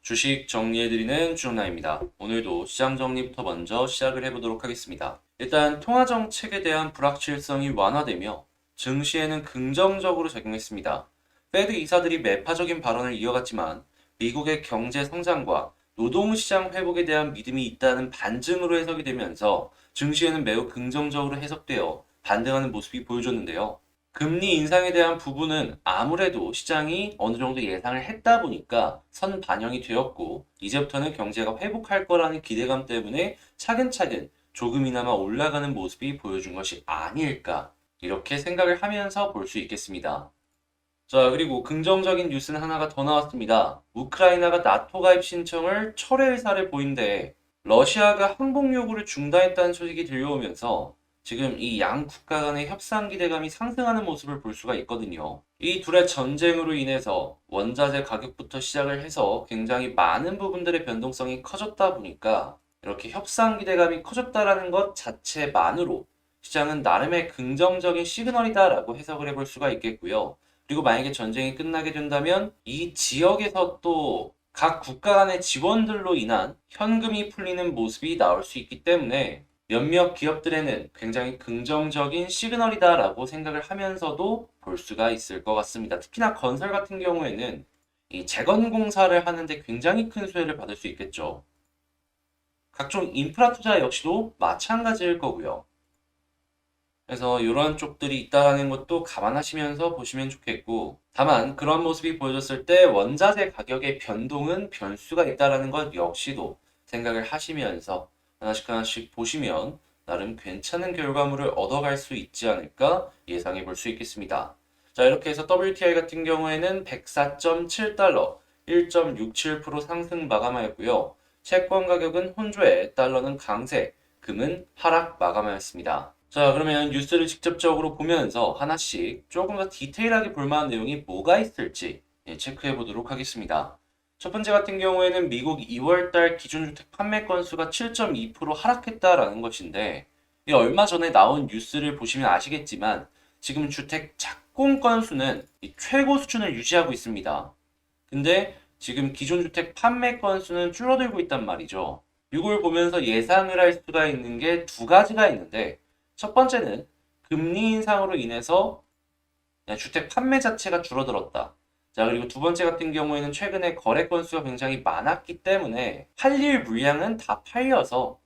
주식 정리해드리는 주나입니다. 오늘도 시장 정리부터 먼저 시작을 해보도록 하겠습니다. 일단 통화 정책에 대한 불확실성이 완화되며 증시에는 긍정적으로 작용했습니다. 페드 이사들이 매파적인 발언을 이어갔지만 미국의 경제 성장과 노동시장 회복에 대한 믿음이 있다는 반증으로 해석이 되면서 증시에는 매우 긍정적으로 해석되어 반등하는 모습이 보여줬는데요. 금리 인상에 대한 부분은 아무래도 시장이 어느 정도 예상을 했다 보니까 선 반영이 되었고, 이제부터는 경제가 회복할 거라는 기대감 때문에 차근차근 조금이나마 올라가는 모습이 보여준 것이 아닐까, 이렇게 생각을 하면서 볼 수 있겠습니다. 자, 그리고 긍정적인 뉴스는 하나가 더 나왔습니다. 우크라이나가 나토 가입 신청을 철회 의사를 보인데, 러시아가 항복 요구를 중단했다는 소식이 들려오면서 지금 이 양 국가 간의 협상 기대감이 상승하는 모습을 볼 수가 있거든요. 이 둘의 전쟁으로 인해서 원자재 가격부터 시작을 해서 굉장히 많은 부분들의 변동성이 커졌다 보니까 이렇게 협상 기대감이 커졌다라는 것 자체만으로 시장은 나름의 긍정적인 시그널이다라고 해석을 해볼 수가 있겠고요. 그리고 만약에 전쟁이 끝나게 된다면 이 지역에서 또 각 국가 간의 지원들로 인한 현금이 풀리는 모습이 나올 수 있기 때문에 몇몇 기업들에는 굉장히 긍정적인 시그널이다라고 생각을 하면서도 볼 수가 있을 것 같습니다. 특히나 건설 같은 경우에는 이 재건 공사를 하는데 굉장히 큰 수혜를 받을 수 있겠죠. 각종 인프라 투자 역시도 마찬가지일 거고요. 그래서 이런 쪽들이 있다는 것도 감안하시면서 보시면 좋겠고, 다만 그런 모습이 보여졌을 때 원자재 가격의 변동은 변수가 있다는 것 역시도 생각을 하시면서 하나씩 하나씩 보시면 나름 괜찮은 결과물을 얻어갈 수 있지 않을까 예상해 볼 수 있겠습니다. 자, 이렇게 해서 WTI 같은 경우에는 104.7달러, 1.67% 상승 마감하였고요. 채권 가격은 혼조에 달러는 강세, 금은 하락 마감하였습니다. 자, 그러면 뉴스를 직접적으로 보면서 하나씩 조금 더 디테일하게 볼 만한 내용이 뭐가 있을지 체크해 보도록 하겠습니다. 첫 번째 같은 경우에는 미국 2월달 기준주택 판매 건수가 7.2% 하락했다라는 것인데, 이 얼마 전에 나온 뉴스를 보시면 아시겠지만 지금 주택 착공 건수는 이 최고 수준을 유지하고 있습니다. 근데 지금 기존주택 판매 건수는 줄어들고 있단 말이죠. 이걸 보면서 예상을 할 수가 있는 게 두 가지가 있는데, 첫 번째는 금리 인상으로 인해서 그냥 주택 판매 자체가 줄어들었다. 자, 그리고 두 번째 같은 경우에는 최근에 거래 건수가 굉장히 많았기 때문에 팔릴 물량은 다 팔려서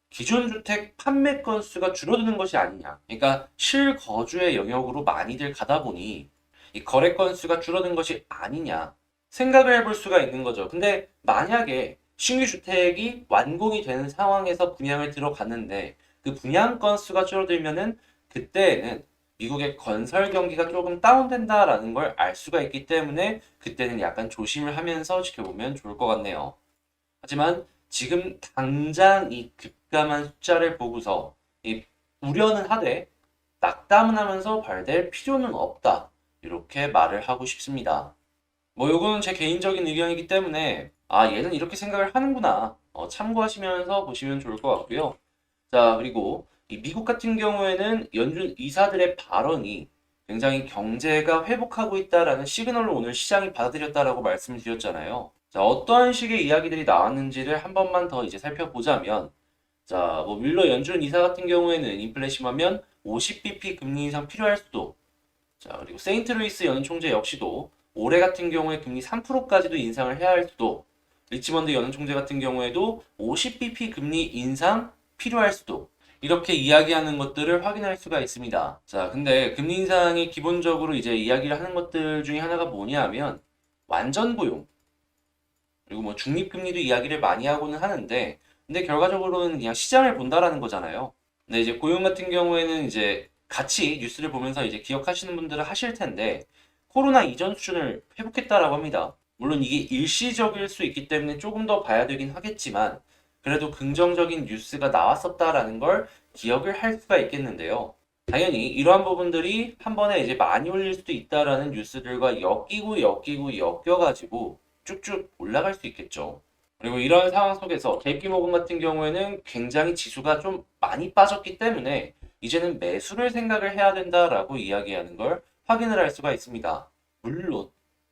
기존 주택 판매 건수가 줄어드는 것이 아니냐. 그러니까 실거주의 영역으로 많이들 가다 보니 이 거래 건수가 줄어든 것이 아니냐 생각을 해볼 수가 있는 거죠. 근데 만약에 신규 주택이 완공이 되는 상황에서 분양을 들어갔는데 그 분양 건수가 줄어들면은 그때에는 미국의 건설 경기가 조금 다운된다라는 걸 알 수가 있기 때문에 그때는 약간 조심을 하면서 지켜보면 좋을 것 같네요. 하지만 지금 당장 이 급감한 숫자를 보고서 이 우려는 하되 낙담은 하면서 발댈 필요는 없다. 이렇게 말을 하고 싶습니다. 뭐 요거는 제 개인적인 의견이기 때문에 얘는 이렇게 생각을 하는구나 참고하시면서 보시면 좋을 것 같고요. 자, 그리고 이 미국 같은 경우에는 연준 이사들의 발언이 굉장히 경제가 회복하고 있다라는 시그널로 오늘 시장이 받아들였다라고 말씀을 드렸잖아요. 자, 어떠한 식의 이야기들이 나왔는지를 한 번만 더 이제 살펴보자면, 자, 뭐 윌러 연준 이사 같은 경우에는 인플레이션하면 50bp 금리 인상 필요할 수도. 자, 그리고 세인트루이스 연 총재 역시도 올해 같은 경우에 금리 3%까지도 인상을 해야 할 수도. 리치먼드 연 총재 같은 경우에도 50bp 금리 인상 필요할 수도. 이렇게 이야기하는 것들을 확인할 수가 있습니다. 자, 근데 금리 인상이 기본적으로 이제 이야기를 하는 것들 중에 하나가 뭐냐면 완전 고용, 그리고 뭐 중립금리도 이야기를 많이 하고는 하는데, 근데 결과적으로는 그냥 시장을 본다라는 거잖아요. 근데 이제 고용 같은 경우에는 이제 같이 뉴스를 보면서 이제 기억하시는 분들은 하실 텐데, 코로나 이전 수준을 회복했다라고 합니다. 물론 이게 일시적일 수 있기 때문에 조금 더 봐야 되긴 하겠지만, 그래도 긍정적인 뉴스가 나왔었다라는 걸 기억을 할 수가 있겠는데요. 당연히 이러한 부분들이 한 번에 이제 많이 올릴 수도 있다라는 뉴스들과 엮여가지고 쭉쭉 올라갈 수 있겠죠. 그리고 이런 상황 속에서 JP모건 같은 경우에는 굉장히 지수가 좀 많이 빠졌기 때문에 이제는 매수를 생각을 해야 된다라고 이야기하는 걸 확인을 할 수가 있습니다. 물론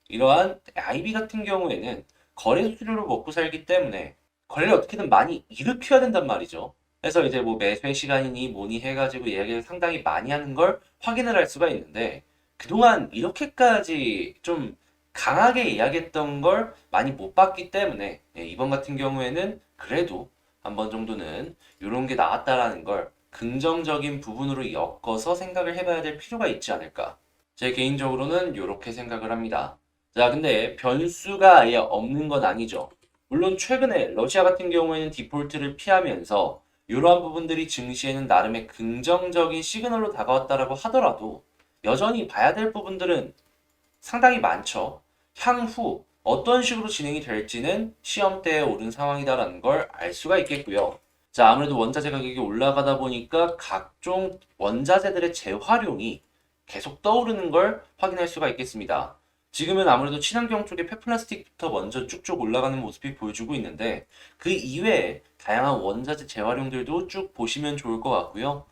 이러한 IB 같은 경우에는 거래 수수료를 먹고 살기 때문에 거래를 어떻게든 많이 일으켜야 된단 말이죠. 그래서 이제 뭐 매수의 시간이니 뭐니 해가지고 이야기를 상당히 많이 하는 걸 확인을 할 수가 있는데 그동안 이렇게까지 좀 강하게 이야기했던 걸 많이 못 봤기 때문에 이번 같은 경우에는 그래도 한 번 정도는 이런 게 나왔다라는 걸 긍정적인 부분으로 엮어서 생각을 해봐야 될 필요가 있지 않을까. 제 개인적으로는 이렇게 생각을 합니다. 자, 근데 변수가 아예 없는 건 아니죠. 물론 최근에 러시아 같은 경우에는 디폴트를 피하면서 이러한 부분들이 증시에는 나름의 긍정적인 시그널로 다가왔다라고 하더라도 여전히 봐야 될 부분들은 상당히 많죠. 향후 어떤 식으로 진행이 될지는 시험대에 오른 상황이다라는 걸 알 수가 있겠고요. 자, 아무래도 원자재 가격이 올라가다 보니까 각종 원자재들의 재활용이 계속 떠오르는 걸 확인할 수가 있겠습니다. 지금은 아무래도 친환경 쪽에 폐플라스틱부터 먼저 쭉쭉 올라가는 모습이 보여주고 있는데 그 이외에 다양한 원자재 재활용들도 쭉 보시면 좋을 것 같고요.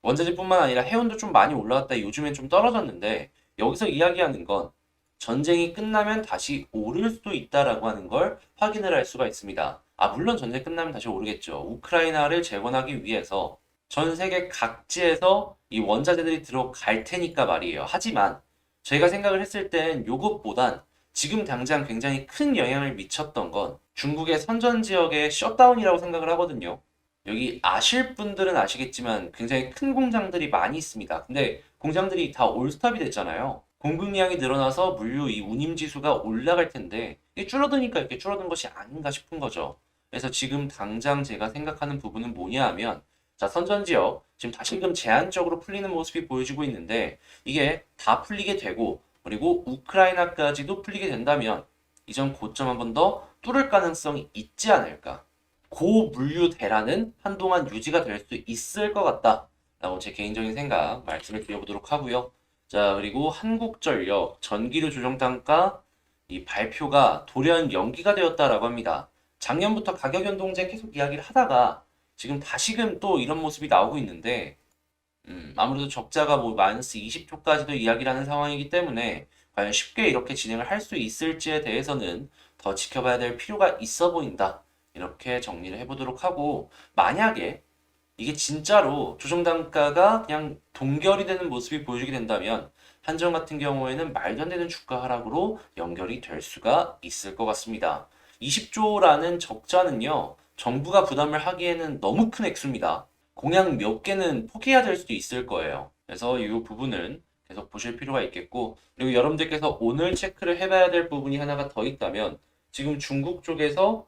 원자재뿐만 아니라 해운도 좀 많이 올라갔다 요즘엔 좀 떨어졌는데 여기서 이야기하는 건 전쟁이 끝나면 다시 오를 수도 있다라고 하는 걸 확인을 할 수가 있습니다. 아, 물론 전쟁이 끝나면 다시 오르겠죠. 우크라이나를 재건하기 위해서 전 세계 각지에서 이 원자재들이 들어갈 테니까 말이에요. 하지만 제가 생각을 했을 땐 요것보단 지금 당장 굉장히 큰 영향을 미쳤던 건 중국의 선전 지역의 셧다운이라고 생각을 하거든요. 여기 아실 분들은 아시겠지만 굉장히 큰 공장들이 많이 있습니다. 근데 공장들이 다 올스톱이 됐잖아요. 공급량이 늘어나서 물류 이 운임 지수가 올라갈 텐데 이게 줄어드니까 이렇게 줄어든 것이 아닌가 싶은 거죠. 그래서 지금 당장 제가 생각하는 부분은 뭐냐 하면 자, 선전 지역 지금 다시금 제한적으로 풀리는 모습이 보여지고 있는데 이게 다 풀리게 되고 그리고 우크라이나까지도 풀리게 된다면 이전 고점 한 번 더 뚫을 가능성이 있지 않을까. 고물류 대란은 한동안 유지가 될 수 있을 것 같다라고 제 개인적인 생각 말씀을 드려보도록 하고요. 자, 그리고 한국전력 전기료 조정 단가 이 발표가 돌연 연기가 되었다라고 합니다. 작년부터 가격 연동제 계속 이야기를 하다가 지금 다시금 또 이런 모습이 나오고 있는데 아무래도 적자가 뭐 마이너스 20조까지도 이야기를 하는 상황이기 때문에 과연 쉽게 이렇게 진행을 할 수 있을지에 대해서는 더 지켜봐야 될 필요가 있어 보인다. 이렇게 정리를 해보도록 하고 만약에 이게 진짜로 조정 단가가 그냥 동결이 되는 모습이 보여지게 된다면 한전 같은 경우에는 말도 안 되는 주가 하락으로 연결이 될 수가 있을 것 같습니다. 20조라는 적자는요, 정부가 부담을 하기에는 너무 큰 액수입니다. 공약 몇 개는 포기해야 될 수도 있을 거예요. 그래서 이 부분은 계속 보실 필요가 있겠고, 그리고 여러분들께서 오늘 체크를 해봐야 될 부분이 하나가 더 있다면, 지금 중국 쪽에서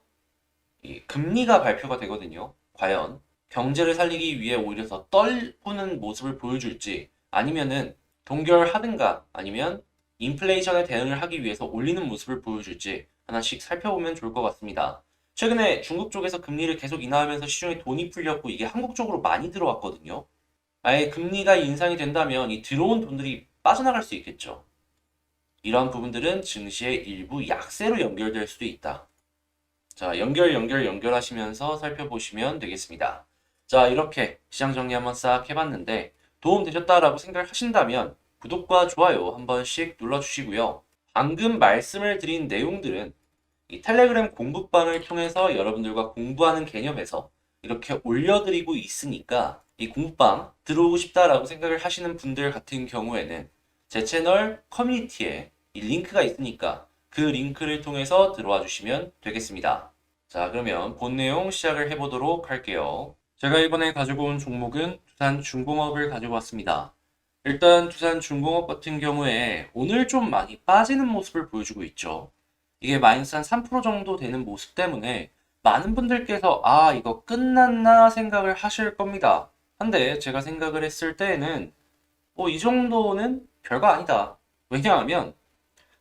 이 금리가 발표가 되거든요. 과연 경제를 살리기 위해 오히려 더 떨구는 모습을 보여줄지 아니면은 동결하든가 아니면 인플레이션에 대응을 하기 위해서 올리는 모습을 보여줄지 하나씩 살펴보면 좋을 것 같습니다. 최근에 중국 쪽에서 금리를 계속 인하하면서 시중에 돈이 풀렸고 이게 한국 쪽으로 많이 들어왔거든요. 아예 금리가 인상이 된다면 이 들어온 돈들이 빠져나갈 수 있겠죠. 이러한 부분들은 증시의 일부 약세로 연결될 수도 있다. 자, 연결하시면서 살펴보시면 되겠습니다. 자, 이렇게 시장 정리 한번 싹 해봤는데 도움 되셨다라고 생각하신다면 구독과 좋아요 한 번씩 눌러주시고요. 방금 말씀을 드린 내용들은 이 텔레그램 공부방을 통해서 여러분들과 공부하는 개념에서 이렇게 올려드리고 있으니까 이 공부방 들어오고 싶다라고 생각을 하시는 분들 같은 경우에는 제 채널 커뮤니티에 이 링크가 있으니까 그 링크를 통해서 들어와 주시면 되겠습니다. 자, 그러면 본 내용 시작을 해보도록 할게요. 제가 이번에 가지고 온 종목은 두산중공업을 가지고 왔습니다. 일단 두산중공업 같은 경우에 오늘 좀 많이 빠지는 모습을 보여주고 있죠. 이게 마이너스 한 3% 정도 되는 모습 때문에 많은 분들께서 아, 이거 끝났나 생각을 하실 겁니다. 한데 제가 생각을 했을 때에는 이 정도는 별거 아니다. 왜냐하면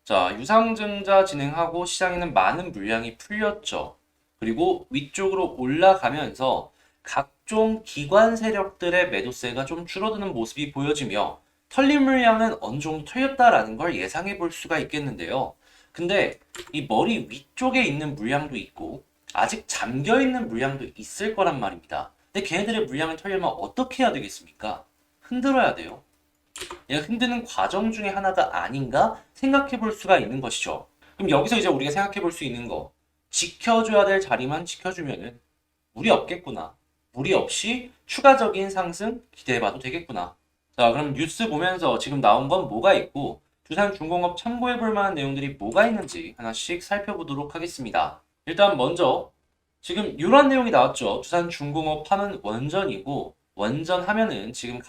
자, 유상증자 진행하고 시장에는 많은 물량이 풀렸죠. 그리고 위쪽으로 올라가면서 각종 기관 세력들의 매도세가 좀 줄어드는 모습이 보여지며 털린 물량은 어느 정도 털렸다라는 걸 예상해 볼 수가 있겠는데요. 근데 이 머리 위쪽에 있는 물량도 있고 아직 잠겨 있는 물량도 있을 거란 말입니다. 근데 걔네들의 물량을 털려면 어떻게 해야 되겠습니까? 흔들어야 돼요. 얘가 흔드는 과정 중에 하나가 아닌가 생각해 볼 수가 있는 것이죠. 그럼 여기서 이제 우리가 생각해 볼 수 있는 거. 지켜줘야 될 자리만 지켜주면은 무리 없겠구나. 무리 없이 추가적인 상승 기대해봐도 되겠구나. 자, 그럼 뉴스 보면서 지금 나온 건 뭐가 있고 두산중공업 참고해볼 만한 내용들이 뭐가 있는지 하나씩 살펴보도록 하겠습니다. 일단 먼저 지금 이런 내용이 나왔죠. 두산중공업 하면 원전이고 원전 하면은 지금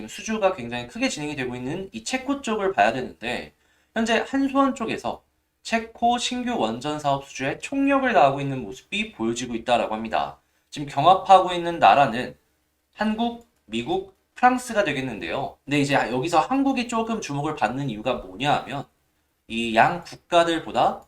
수주가 굉장히 크게 진행이 되고 있는 이 체코 쪽을 봐야 되는데 현재 한수원 쪽에서 체코 신규 원전 사업 수주에 총력을 다하고 있는 모습이 보여지고 있다라고 합니다. 지금 경합하고 있는 나라는 한국, 미국, 프랑스가 되겠는데요. 근데 이제 여기서 한국이 조금 주목을 받는 이유가 뭐냐 하면 이 양 국가들보다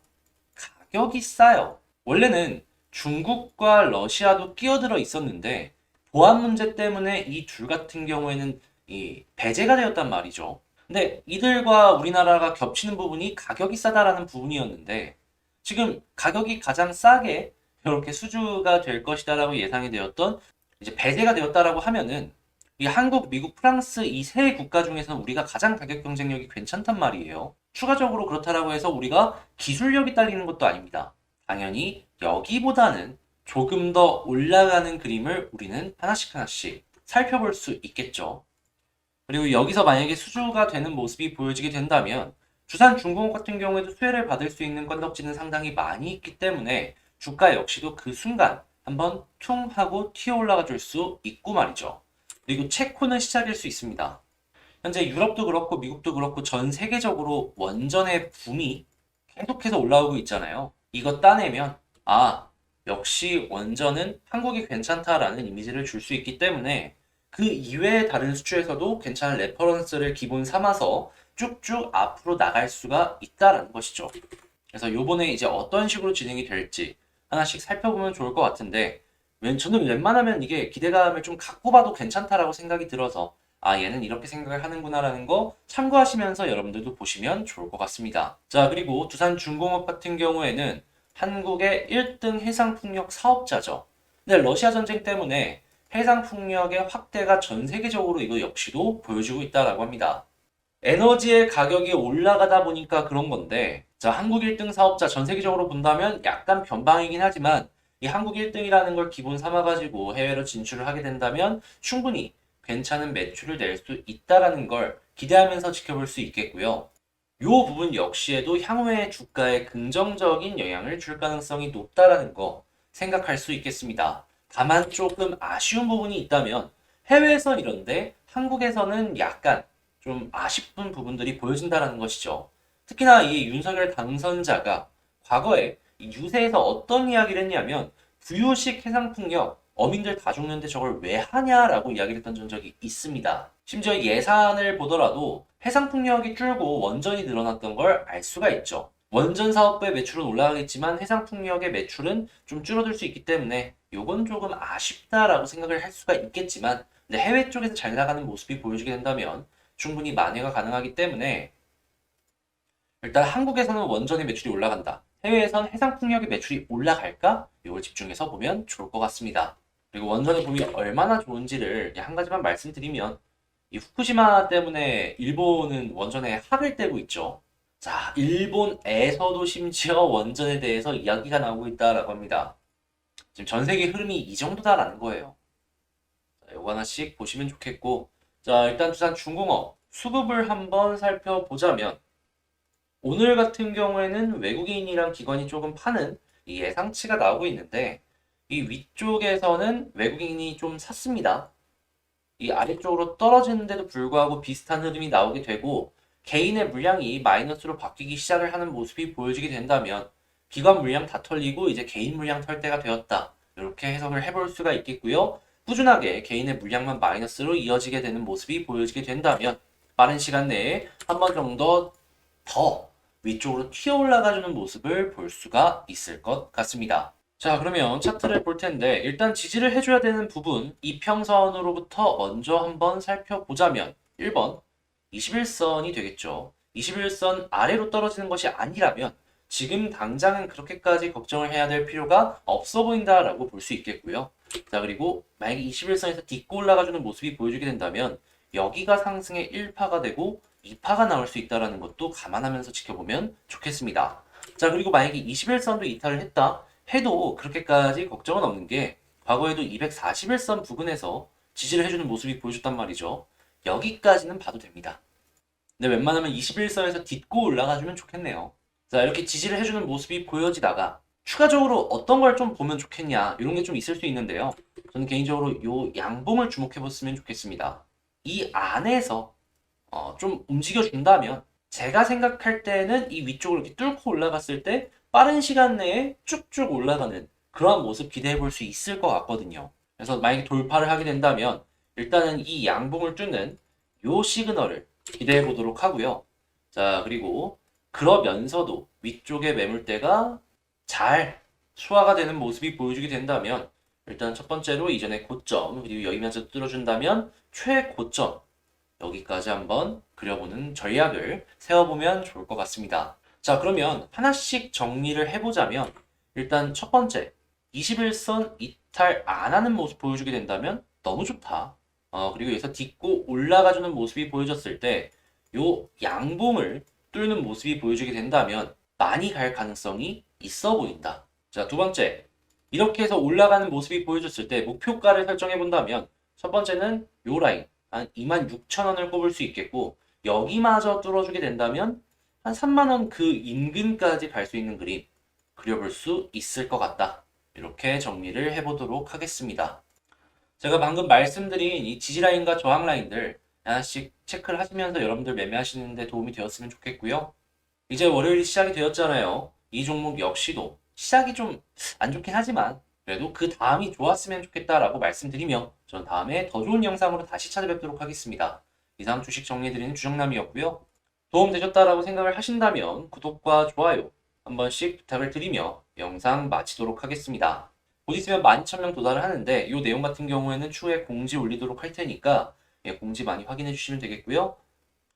가격이 싸요. 원래는 중국과 러시아도 끼어들어 있었는데 보안 문제 때문에 이 둘 같은 경우에는 이 배제가 되었단 말이죠. 근데 이들과 우리나라가 겹치는 부분이 가격이 싸다라는 부분이었는데 지금 가격이 가장 싸게 이렇게 수주가 될 것이다라고 예상이 되었던 이제 배제가 되었다라고 하면은 이 한국, 미국, 프랑스 이 세 국가 중에서는 우리가 가장 가격 경쟁력이 괜찮단 말이에요. 추가적으로 그렇다라고 해서 우리가 기술력이 딸리는 것도 아닙니다. 당연히 여기보다는 조금 더 올라가는 그림을 우리는 하나씩 살펴볼 수 있겠죠. 그리고 여기서 만약에 수주가 되는 모습이 보여지게 된다면 두산중공업 같은 경우에도 수혜를 받을 수 있는 건덕지는 상당히 많이 있기 때문에 주가 역시도 그 순간 한번 퉁 하고 튀어 올라가 줄 수 있고 말이죠. 그리고 체코는 시작일 수 있습니다. 현재 유럽도 그렇고 미국도 그렇고 전 세계적으로 원전의 붐이 계속해서 올라오고 있잖아요. 이거 따내면 역시 원전은 한국이 괜찮다라는 이미지를 줄 수 있기 때문에 그 이외의 다른 수주에서도 괜찮은 레퍼런스를 기본 삼아서 쭉쭉 앞으로 나갈 수가 있다라는 것이죠. 그래서 요번에 이제 어떤 식으로 진행이 될지 하나씩 살펴보면 좋을 것 같은데 저는 웬만하면 이게 기대감을 좀 갖고 봐도 괜찮다라고 생각이 들어서 얘는 이렇게 생각을 하는구나라는 거 참고하시면서 여러분들도 보시면 좋을 것 같습니다. 자, 그리고 두산중공업 같은 경우에는 한국의 1등 해상풍력 사업자죠. 근데 러시아 전쟁 때문에 해상풍력의 확대가 전 세계적으로 이거 역시도 보여지고 있다라고 합니다. 에너지의 가격이 올라가다 보니까 그런 건데, 자, 한국 1등 사업자 전 세계적으로 본다면 약간 변방이긴 하지만 이 한국 1등이라는 걸 기본 삼아가지고 해외로 진출을 하게 된다면 충분히 괜찮은 매출을 낼 수 있다라는 걸 기대하면서 지켜볼 수 있겠고요. 이 부분 역시에도 향후의 주가에 긍정적인 영향을 줄 가능성이 높다라는 거 생각할 수 있겠습니다. 다만 조금 아쉬운 부분이 있다면 해외에선 이런데 한국에서는 약간 좀 아쉽은 부분들이 보여진다는 것이죠. 특히나 이 윤석열 당선자가 과거에 이 유세에서 어떤 이야기를 했냐면 부유식 해상풍력 어민들 다 죽는데 저걸 왜 하냐라고 이야기를 했던 적이 있습니다. 심지어 예산을 보더라도 해상풍력이 줄고 원전이 늘어났던 걸 알 수가 있죠. 원전 사업부의 매출은 올라가겠지만 해상풍력의 매출은 좀 줄어들 수 있기 때문에 요건 조금 아쉽다라고 생각을 할 수가 있겠지만 근데 해외 쪽에서 잘 나가는 모습이 보여지게 된다면 충분히 만회가 가능하기 때문에 일단 한국에서는 원전의 매출이 올라간다. 해외에선 해상풍력의 매출이 올라갈까? 이걸 집중해서 보면 좋을 것 같습니다. 그리고 원전의 붐이 얼마나 좋은지를 한 가지만 말씀드리면 이 후쿠시마 때문에 일본은 원전에 학을 떼고 있죠. 자, 일본에서도 심지어 원전에 대해서 이야기가 나오고 있다라고 합니다. 지금 전 세계 흐름이 이 정도다라는 거예요. 자, 요거 하나씩 보시면 좋겠고, 자, 일단 두산중공업 수급을 한번 살펴보자면 오늘 같은 경우에는 외국인이랑 기관이 조금 파는 이 예상치가 나오고 있는데 이 위쪽에서는 외국인이 좀 샀습니다. 이 아래쪽으로 떨어지는데도 불구하고 비슷한 흐름이 나오게 되고 개인의 물량이 마이너스로 바뀌기 시작을 하는 모습이 보여지게 된다면 기관 물량 다 털리고 이제 개인 물량 털 때가 되었다. 이렇게 해석을 해볼 수가 있겠고요. 꾸준하게 개인의 물량만 마이너스로 이어지게 되는 모습이 보여지게 된다면 빠른 시간 내에 한 번 정도 더 위쪽으로 튀어 올라가주는 모습을 볼 수가 있을 것 같습니다. 자, 그러면 차트를 볼 텐데 일단 지지를 해줘야 되는 부분 이평선으로부터 먼저 한번 살펴보자면 1번 21선이 되겠죠. 21선 아래로 떨어지는 것이 아니라면 지금 당장은 그렇게까지 걱정을 해야 될 필요가 없어 보인다라고 볼 수 있겠고요. 자, 그리고 만약에 21선에서 딛고 올라가주는 모습이 보여주게 된다면 여기가 상승의 1파가 되고 2파가 나올 수 있다는 것도 감안하면서 지켜보면 좋겠습니다. 자, 그리고 만약에 21선도 이탈을 했다 해도 그렇게까지 걱정은 없는 게 과거에도 241선 부근에서 지지를 해주는 모습이 보여줬단 말이죠. 여기까지는 봐도 됩니다. 근데 웬만하면 21선에서 딛고 올라가주면 좋겠네요. 자, 이렇게 지지를 해주는 모습이 보여지다가 추가적으로 어떤 걸 좀 보면 좋겠냐 이런 게 좀 있을 수 있는데요. 저는 개인적으로 요 양봉을 주목해 봤으면 좋겠습니다. 이 안에서 좀 움직여 준다면 제가 생각할 때는 이 위쪽을 이렇게 뚫고 올라갔을 때 빠른 시간 내에 쭉쭉 올라가는 그러한 모습 기대해 볼 수 있을 것 같거든요. 그래서 만약에 돌파를 하게 된다면 일단은 이 양봉을 뚫는 요 시그널을 기대해 보도록 하고요. 자, 그리고 그러면서도 위쪽의 매물대가 잘 소화가 되는 모습이 보여주게 된다면 일단 첫 번째로 이전의 고점 그리고 여기면서 뚫어준다면 최고점 여기까지 한번 그려보는 전략을 세워보면 좋을 것 같습니다. 자, 그러면 하나씩 정리를 해보자면 일단 첫 번째 21선 이탈 안 하는 모습 보여주게 된다면 너무 좋다. 그리고 여기서 딛고 올라가주는 모습이 보여졌을 때 요 양봉을 뚫는 모습이 보여주게 된다면 많이 갈 가능성이 있어 보인다. 자, 두 번째 이렇게 해서 올라가는 모습이 보여졌을 때 목표가를 설정해 본다면 첫 번째는 요 라인 한 26,000원을 꼽을 수 있겠고 여기마저 뚫어주게 된다면 한 3만원 그 인근까지 갈 수 있는 그림 그려볼 수 있을 것 같다. 이렇게 정리를 해보도록 하겠습니다. 제가 방금 말씀드린 이 지지라인과 저항라인들 하나씩 체크를 하시면서 여러분들 매매하시는데 도움이 되었으면 좋겠고요. 이제 월요일이 시작이 되었잖아요. 이 종목 역시도 시작이 좀 안 좋긴 하지만 그래도 그 다음이 좋았으면 좋겠다라고 말씀드리며 전 다음에 더 좋은 영상으로 다시 찾아뵙도록 하겠습니다. 이상 주식 정리해드리는 주정남이었고요. 도움 되셨다라고 생각을 하신다면 구독과 좋아요 한 번씩 부탁을 드리며 영상 마치도록 하겠습니다. 곧 있으면 12,000명 도달을 하는데 이 내용 같은 경우에는 추후에 공지 올리도록 할 테니까 공지 많이 확인해 주시면 되겠고요.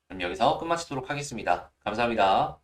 그럼 여기서 끝마치도록 하겠습니다. 감사합니다.